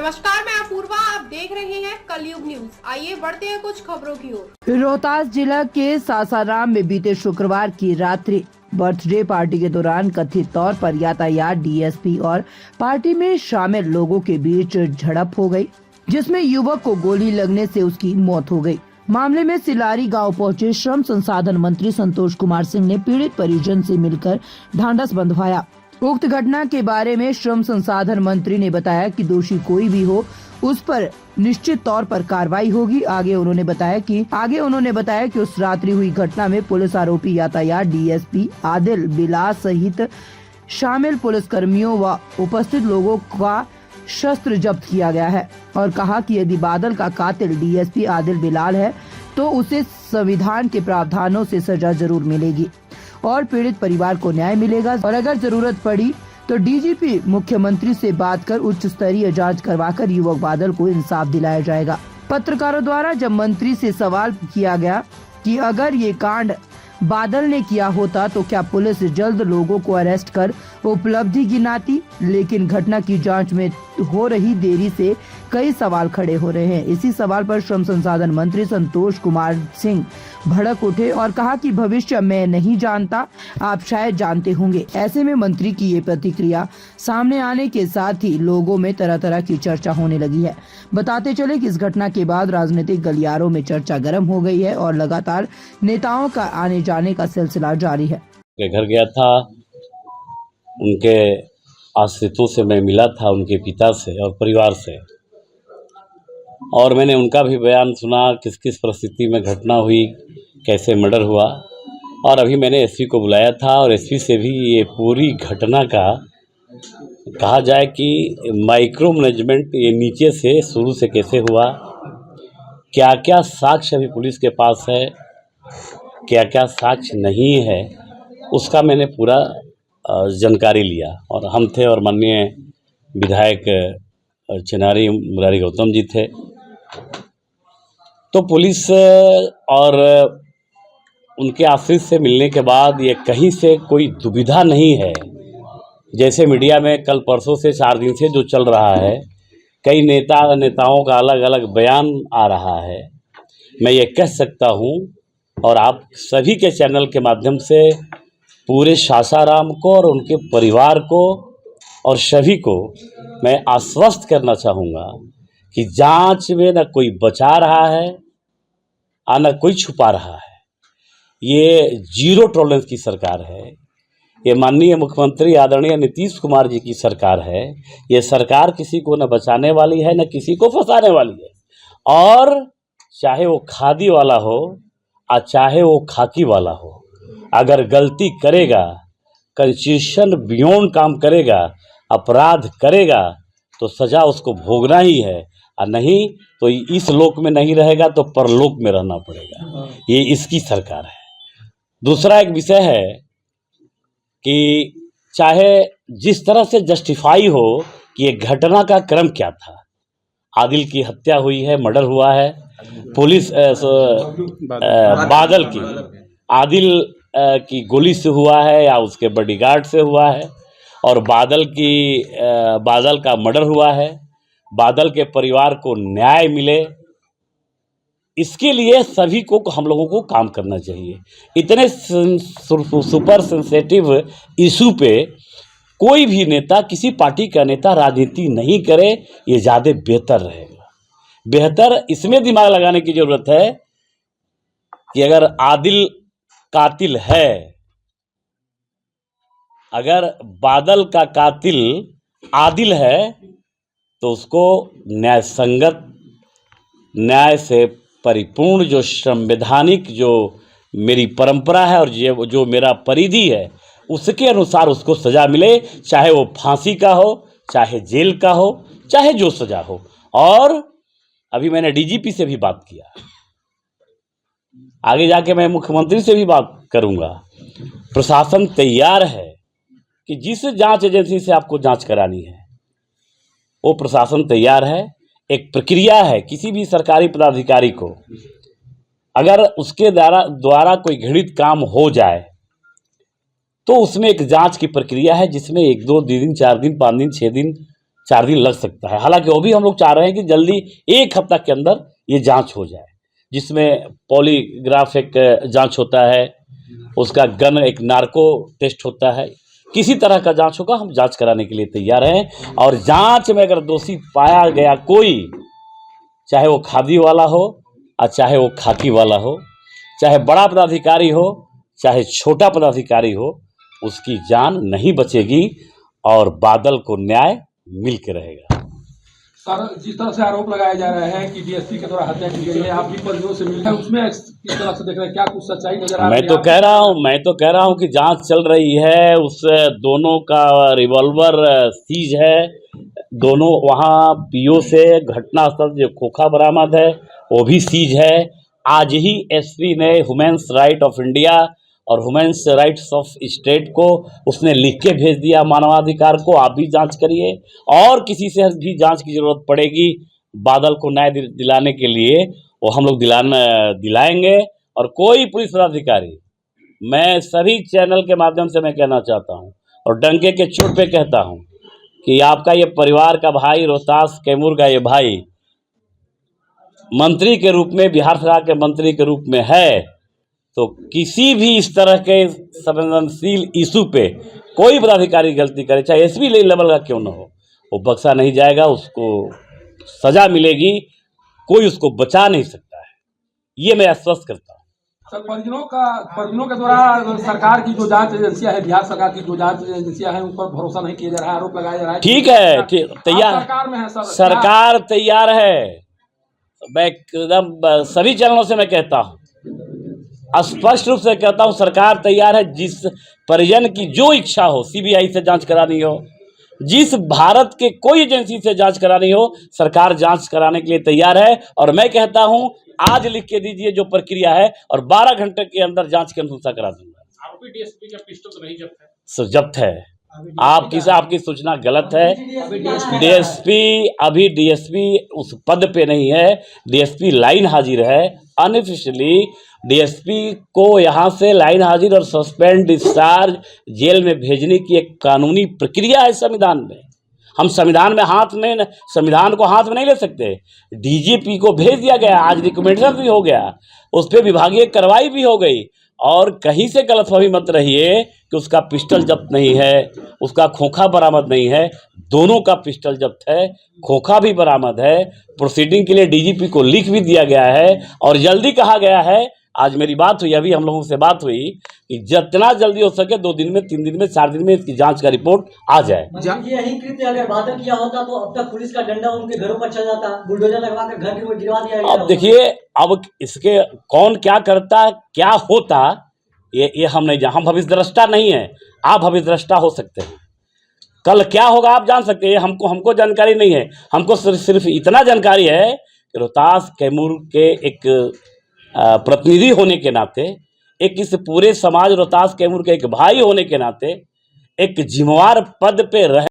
नमस्कार, मैं अपूर्वा, आप देख रहे हैं कलयुग न्यूज। आइए बढ़ते हैं कुछ खबरों की ओर। रोहतास जिला के सासाराम में बीते शुक्रवार की रात्रि बर्थडे पार्टी के दौरान कथित तौर पर यातायात डीएसपी और पार्टी में शामिल लोगों के बीच झड़प हो गई, जिसमें युवक को गोली लगने से उसकी मौत हो गई। मामले में सिलारी गांव पहुंचे श्रम संसाधन मंत्री संतोष कुमार सिंह ने पीड़ित परिजन से मिलकर ढांढस बंधवाया। उक्त घटना के बारे में श्रम संसाधन मंत्री ने बताया कि दोषी कोई भी हो उस पर निश्चित तौर पर कार्रवाई होगी। आगे उन्होंने बताया कि उस रात्रि हुई घटना में पुलिस आरोपी यातायात डीएसपी आदिल बिलाल सहित शामिल पुलिस कर्मियों व उपस्थित लोगों का शस्त्र जब्त किया गया है और कहा कि यदि बादल का कातिल डीएसपी आदिल बिलाल है तो उसे संविधान के प्रावधानों से सजा जरूर मिलेगी और पीड़ित परिवार को न्याय मिलेगा और अगर जरूरत पड़ी तो डीजीपी मुख्यमंत्री से बात कर उच्च स्तरीय जांच करवाकर युवक बादल को इंसाफ दिलाया जाएगा। पत्रकारों द्वारा जब मंत्री से सवाल किया गया कि अगर ये कांड बादल ने किया होता तो क्या पुलिस जल्द लोगों को अरेस्ट कर उपलब्धि गिनाती, लेकिन घटना की जांच में हो रही देरी से कई सवाल खड़े हो रहे हैं। इसी सवाल पर श्रम संसाधन मंत्री संतोष कुमार सिंह भड़क उठे और कहा कि भविष्य मैं नहीं जानता, आप शायद जानते होंगे। ऐसे में मंत्री की ये प्रतिक्रिया सामने आने के साथ ही लोगों में तरह तरह की चर्चा होने लगी है। बताते चले कि इस घटना के बाद राजनीतिक गलियारों में चर्चा गर्म हो गई है और लगातार नेताओं का आने जाने का सिलसिला जारी है। घर गया था, उनके आश्रितों से मैं मिला था, उनके पिता से और परिवार से, और मैंने उनका भी बयान सुना किस किस परिस्थिति में घटना हुई, कैसे मर्डर हुआ। और अभी मैंने एसपी को बुलाया था और एसपी से भी ये पूरी घटना का कहा जाए कि माइक्रो मैनेजमेंट ये नीचे से शुरू से कैसे हुआ, क्या क्या साक्ष्य अभी पुलिस के पास है, क्या क्या साक्ष्य नहीं है, उसका मैंने पूरा जानकारी लिया। और हम थे और माननीय विधायक चिनारी मुरारी गौतम जी थे। तो पुलिस और उनके आश्रित से मिलने के बाद ये कहीं से कोई दुविधा नहीं है, जैसे मीडिया में कल परसों से 4 दिन से जो चल रहा है, कई नेताओं का अलग अलग बयान आ रहा है। मैं ये कह सकता हूँ और आप सभी के चैनल के माध्यम से पूरे सासाराम को और उनके परिवार को और सभी को मैं आश्वस्त करना चाहूँगा कि जांच में न कोई बचा रहा है और न कोई छुपा रहा है। ये जीरो टॉलरेंस की सरकार है। ये माननीय मुख्यमंत्री आदरणीय नीतीश कुमार जी की सरकार है। ये सरकार किसी को न बचाने वाली है न किसी को फंसाने वाली है। और चाहे वो खादी वाला हो और चाहे वो खाकी वाला हो, अगर गलती करेगा, कॉन्स्टिट्यूशन बियॉन्ड काम करेगा, अपराध करेगा तो सज़ा उसको भोगना ही है, और नहीं तो इस लोक में नहीं रहेगा तो परलोक में रहना पड़ेगा। ये इसकी सरकार है। दूसरा एक विषय है कि चाहे जिस तरह से जस्टिफाई हो कि ये घटना का क्रम क्या था, आदिल की हत्या हुई है, मर्डर हुआ है, पुलिस बादल की आदिल की गोली से हुआ है या उसके बॉडीगार्ड से हुआ है, और बादल का मर्डर हुआ है, बादल के परिवार को न्याय मिले, इसके लिए सभी को हम लोगों को काम करना चाहिए। इतने सुपर सेंसिटिव इशू पे कोई भी नेता, किसी पार्टी का नेता राजनीति नहीं करे, ये ज़्यादा बेहतर रहेगा। बेहतर इसमें दिमाग लगाने की ज़रूरत है कि अगर आदिल कातिल है, अगर बादल का कातिल आदिल है तो उसको न्याय संगत, न्याय से परिपूर्ण जो संवैधानिक जो मेरी परंपरा है और जो मेरा परिधि है उसके अनुसार उसको सज़ा मिले, चाहे वो फांसी का हो, चाहे जेल का हो, चाहे जो सज़ा हो। और अभी मैंने डीजीपी से भी बात किया, आगे जाके मैं मुख्यमंत्री से भी बात करूंगा। प्रशासन तैयार है कि जिस जांच एजेंसी से आपको जांच करानी है वो प्रशासन तैयार है। एक प्रक्रिया है, किसी भी सरकारी पदाधिकारी को अगर उसके द्वारा कोई घृणित काम हो जाए तो उसमें एक जांच की प्रक्रिया है, जिसमें 1 2 दिन 4 दिन 5 दिन 6 दिन 4 दिन लग सकता है। हालांकि वो भी हम लोग चाह रहे हैं कि जल्दी 1 हफ्ता के अंदर ये जांच हो जाए, जिसमें पॉलीग्राफ एक जांच होता है, उसका गन एक नार्को टेस्ट होता है, किसी तरह का जांच होगा, हम जांच कराने के लिए तैयार हैं। और जांच में अगर दोषी पाया गया कोई, चाहे वो खादी वाला हो और चाहे वो खाकी वाला हो, चाहे बड़ा पदाधिकारी हो चाहे छोटा पदाधिकारी हो, उसकी जान नहीं बचेगी और बादल को न्याय मिल के रहेगा। सर, जिस तरह से आरोप लगाया जा रहा है कि डीएसपी के द्वारा हत्या की गई है, आप भी परिजनों से मिले हैं, उसमें किस तरह से देख रहे हैं, क्या कुछ सच्चाई नजर आ रही है? मैं तो कह रहा हूँ कि जांच चल रही है, उस दोनों का रिवॉल्वर सीज है, दोनों वहाँ पीओ से घटनास्थल जो खोखा बरामद है वो भी सीज है। आज ही एसपी ने ह्यूमन्स राइट ऑफ इंडिया और ह्यूमन्स राइट्स ऑफ स्टेट को उसने लिख के भेज दिया मानवाधिकार को, आप भी जांच करिए और किसी से भी जांच की जरूरत पड़ेगी बादल को न्याय दिलाने के लिए, वो हम लोग दिलाएंगे। और कोई पुलिस पदाधिकारी, मैं सभी चैनल के माध्यम से मैं कहना चाहता हूं और डंके के चोट पे कहता हूं कि आपका ये परिवार का भाई, रोहतास कैमूर का ये भाई मंत्री के रूप में, बिहार सरकार के मंत्री के रूप में है, तो किसी भी इस तरह के संवेदनशील इशू पे कोई पदाधिकारी गलती करे, चाहे एसपी लेवल का क्यों न हो, वो बख्शा नहीं जाएगा, उसको सजा मिलेगी, कोई उसको बचा नहीं सकता है, ये मैं आश्वस्त करता हूँ। सर, परिजनों के द्वारा सरकार की जो जांच एजेंसियां है, बिहार सरकार की जो जांच एजेंसियां हैं, उन पर भरोसा नहीं किया जा रहा है, आरोप लगाया जा रहा है। ठीक है, तैयार सरकार में है सर, सरकार तैयार है। मैं एकदम सभी चैनलों से मैं कहता हूँ, स्पष्ट रूप से कहता हूँ, सरकार तैयार है। जिस परिजन की जो इच्छा हो, सीबीआई से जांच करानी हो, जिस भारत के कोई एजेंसी से जांच करानी हो, सरकार जांच कराने के लिए तैयार है। और मैं कहता हूं, आज लिख के दीजिए जो प्रक्रिया है और 12 घंटे के अंदर जांच की अनुशंसा करा दूंगा। आरोपी डीएसपी का पिस्टल तो नहीं जब्त है? सर, जब्त है। आपकी सूचना गलत है। डीएसपी उस पद पे नहीं है, डीएसपी लाइन हाजिर है। अनऑफिशियली डीएसपी को यहाँ से लाइन हाजिर और सस्पेंड, डिस्चार्ज, जेल में भेजने की एक कानूनी प्रक्रिया है संविधान में। हम संविधान को हाथ में नहीं ले सकते। डीजीपी को भेज दिया गया, आज रिकमेंडेशन भी हो गया, उस पर विभागीय कार्रवाई भी हो गई। और कहीं से गलतफहमी मत रहिए कि उसका पिस्टल जब्त नहीं है, उसका खोखा बरामद नहीं है। दोनों का पिस्टल जब्त है, खोखा भी बरामद है। प्रोसीडिंग के लिए डीजीपी को लिख भी दिया गया है और जल्दी कहा गया है। आज मेरी बात हुई, अभी हम लोगों से बात हुई कि जितना जल्दी हो सके 2 दिन में, 3 दिन में, 4 दिन में इसकी जांच का रिपोर्ट आ जाए। यही कृत्य अगर बादल किया होता तो अब तक पुलिस का डंडा उनके घरों पर चल जाता, बुलडोजर लगवा कर घर के गिरवा दिया गया। अब देखिए, अब इसके कौन क्या करता, क्या होता, ये हम नहीं हम भविष्यद्रष्टा नहीं है। आप भविष्यद्रष्टा हो सकते हैं, कल क्या होगा आप जान सकते हैं। हमको जानकारी नहीं है। हमको सिर्फ इतना जानकारी है कि रोहतास कैमूर के एक प्रतिनिधि होने के नाते, एक इस पूरे समाज रोहतास कैमूर के एक भाई होने के नाते, एक जिम्मेवार पद पे रह